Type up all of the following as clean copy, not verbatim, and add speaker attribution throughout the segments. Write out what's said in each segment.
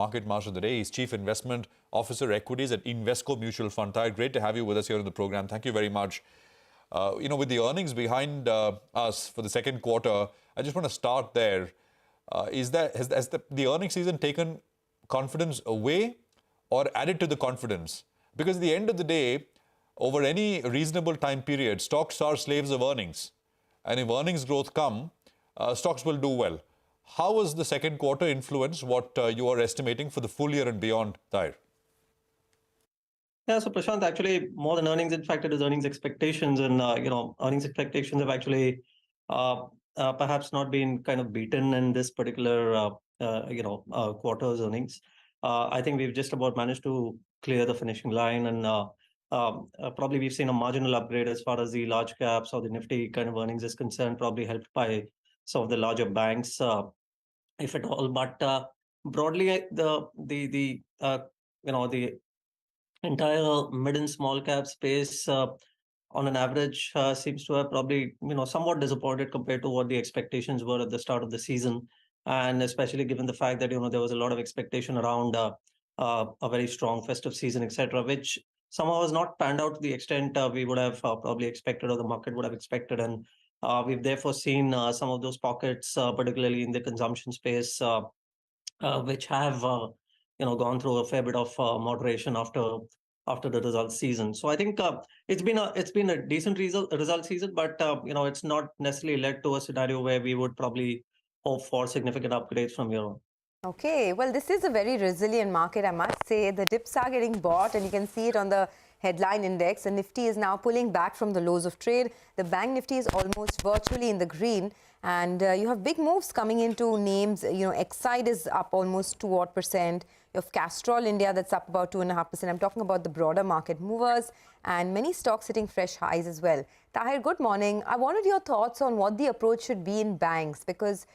Speaker 1: Market Master of the Day. He's Chief Investment Officer Equities at Invesco Mutual Fund. Taher, great to have you with us here on the program. Thank you very much. With the earnings behind us for the second quarter, I just want to start there. Has the earnings season taken confidence away or added to the confidence? Because at the end of the day, over any reasonable time period, stocks are slaves of earnings. And if earnings growth come, stocks will do well. How has the second quarter influenced what you are estimating for the full year and beyond, Taher?
Speaker 2: Yeah, so Prashant, actually, more than earnings, in fact, it is earnings expectations, and earnings expectations have actually perhaps not been kind of beaten in this particular quarter's earnings. I think we've just about managed to clear the finishing line, and probably we've seen a marginal upgrade as far as the large caps or the Nifty kind of earnings is concerned, probably helped by some of the larger banks, if at all. But broadly, the entire mid and small cap space on an average seems to have probably somewhat disappointed compared to what the expectations were at the start of the season, and especially given the fact that there was a lot of expectation around a very strong festive season, etc., which somehow has not panned out to the extent we would have probably expected, or the market would have expected. And we've therefore seen some of those pockets, particularly in the consumption space, which have gone through a fair bit of moderation after the result season. So I think it's been a decent result season, but it's not necessarily led to a scenario where we would probably hope for significant upgrades from here on.
Speaker 3: Okay, well, this is a very resilient market, I must say. The dips are getting bought, and you can see it on the headline index. The Nifty is now pulling back from the lows of trade. The Bank Nifty is almost virtually in the green, and you have big moves coming into names. Exide is up almost 2% odd. You have Castrol India that's up about 2.5%. I'm talking about the broader market movers, and many stocks hitting fresh highs as well. Taher, good morning. I wanted your thoughts on what the approach should be in banks, because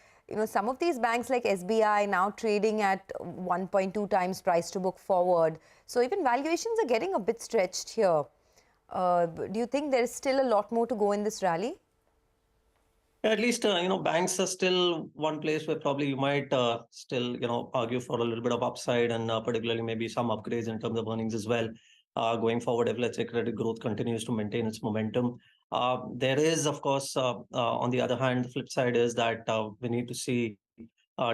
Speaker 3: some of these banks like SBI now trading at 1.2 times price to book forward. So even valuations are getting a bit stretched here. Do you think there is still a lot more to go in this rally?
Speaker 2: At least, banks are still one place where probably you might still, argue for a little bit of upside, and particularly maybe some upgrades in terms of earnings as well. Going forward, if let's say credit growth continues to maintain its momentum. There is, of course, on the other hand, the flip side is that we need to see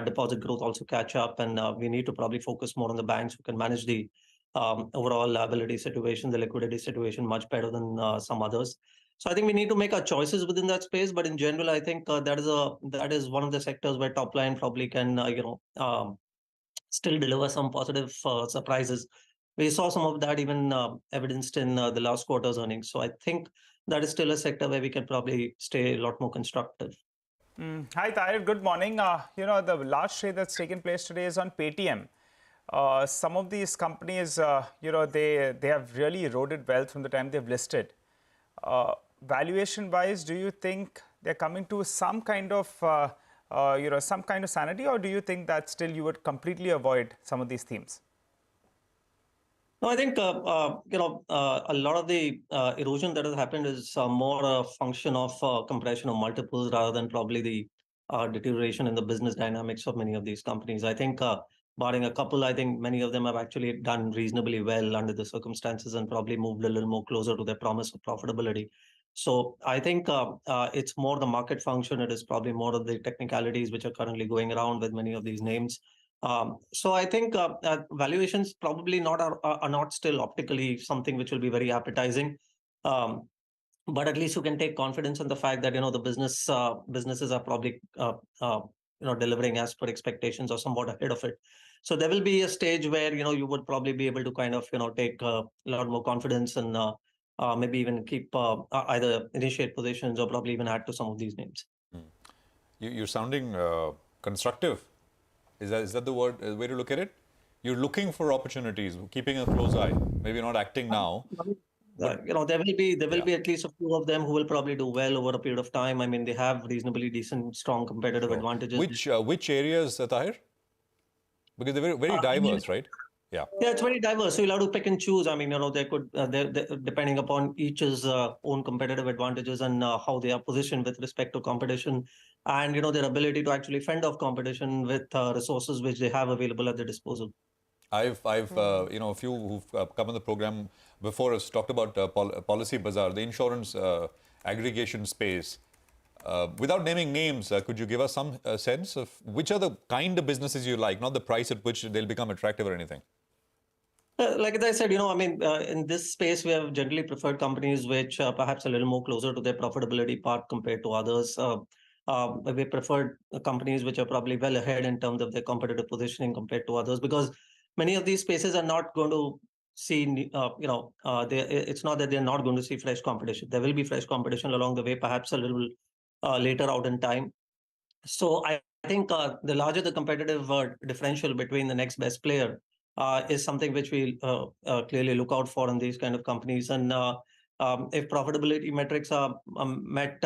Speaker 2: deposit growth also catch up, and we need to probably focus more on the banks who can manage the overall liability situation, the liquidity situation much better than some others. So I think we need to make our choices within that space. But in general, I think that is one of the sectors where top line probably can still deliver some positive surprises. We saw some of that even evidenced in the last quarter's earnings. So I think that is still a sector where we can probably stay a lot more constructive.
Speaker 4: Hi, Taher. Good morning. The large trade that's taken place today is on Paytm. Some of these companies, they have really eroded wealth from the time they've listed. Valuation-wise, do you think they're coming to some kind of, sanity, or do you think that still you would completely avoid some of these themes?
Speaker 2: No, I think a lot of the erosion that has happened is more a function of compression of multiples rather than probably the deterioration in the business dynamics of many of these companies. I think, barring a couple, I think many of them have actually done reasonably well under the circumstances and probably moved a little more closer to their promise of profitability. So I think it's more the market function. It is probably more of the technicalities which are currently going around with many of these names. So I think valuations probably are not still optically something which will be very appetizing. But at least you can take confidence in the fact that the businesses are probably delivering as per expectations or somewhat ahead of it. So there will be a stage where you would probably be able to kind of take a lot more confidence and maybe even keep either initiate positions or probably even add to some of these names.
Speaker 1: You're sounding constructive. Is that the way to look at it? You're looking for opportunities, keeping a close eye. Maybe not acting now.
Speaker 2: There will be at least a few of them who will probably do well over a period of time. I mean, they have reasonably decent, strong competitive advantages.
Speaker 1: Which areas, Taher? Because they're very diverse, right? Yeah.
Speaker 2: Yeah, it's very diverse. So you'll have to pick and choose. I mean, they could, depending upon each's own competitive advantages and how they are positioned with respect to competition, and their ability to actually fend off competition with resources which they have available at their disposal.
Speaker 1: I've a few who've come on the program before us talked about Policy Bazaar, the insurance aggregation space. Without naming names, could you give us some sense of which are the kind of businesses you like, not the price at which they'll become attractive or anything?
Speaker 2: Like I said, in this space, we have generally preferred companies which perhaps a little more closer to their profitability part compared to others. We preferred companies which are probably well ahead in terms of their competitive positioning compared to others, because many of these spaces are not going to see, it's not that they're not going to see fresh competition. There will be fresh competition along the way, perhaps a little later out in time. So I think the larger the competitive differential between the next best player is something which we clearly look out for in these kind of companies. And if profitability metrics are met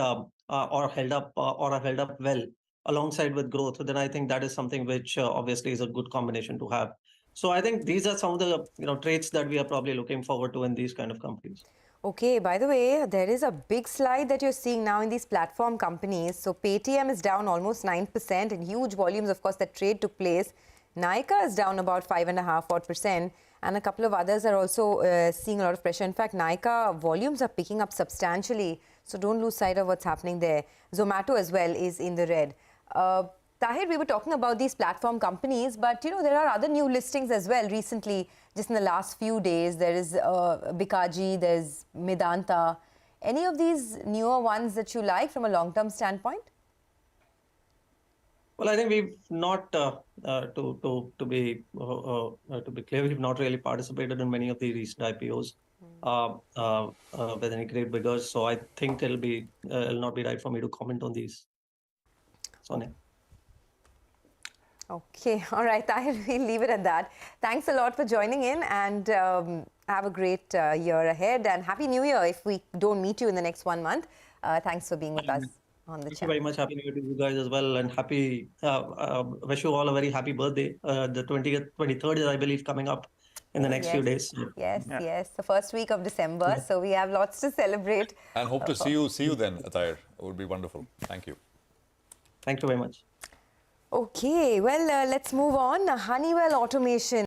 Speaker 2: or held up or are held up well alongside with growth, then I think that is something which obviously is a good combination to have. So I think these are some of the traits that we are probably looking forward to in these kind of companies.
Speaker 3: Okay, by the way, there is a big slide that you're seeing now in these platform companies. So Paytm is down almost 9% in huge volumes, of course, that trade took place. Nykaa is down about 5.5% and a couple of others are also seeing a lot of pressure. In fact, Nykaa volumes are picking up substantially, so don't lose sight of what's happening there. Zomato as well is in the red. Taher, we were talking about these platform companies, but there are other new listings as well recently, just in the last few days. There is Bikaji, there's Medanta. Any of these newer ones that you like from a long-term standpoint?
Speaker 2: Well, I think we've not, to be clear, we've not really participated in many of the recent IPOs with any great vigors. So I think it'll not be right for me to comment on these. Sonia.
Speaker 3: Okay, all right, Taher, we'll leave it at that. Thanks a lot for joining in and have a great year ahead and Happy New Year if we don't meet you in the next 1 month. Thanks for being with us on the
Speaker 2: Thank
Speaker 3: channel.
Speaker 2: you very much. Happy New Year to you guys as well, and wish you all a very happy birthday. The 20th, 23rd is, I believe, coming up in the next few days.
Speaker 3: Yes, the first week of December. So we have lots to celebrate.
Speaker 1: And hope to see you then, Taher. It would be wonderful. Thank you.
Speaker 2: Thank you very much.
Speaker 3: Okay, well, let's move on. Honeywell Automation.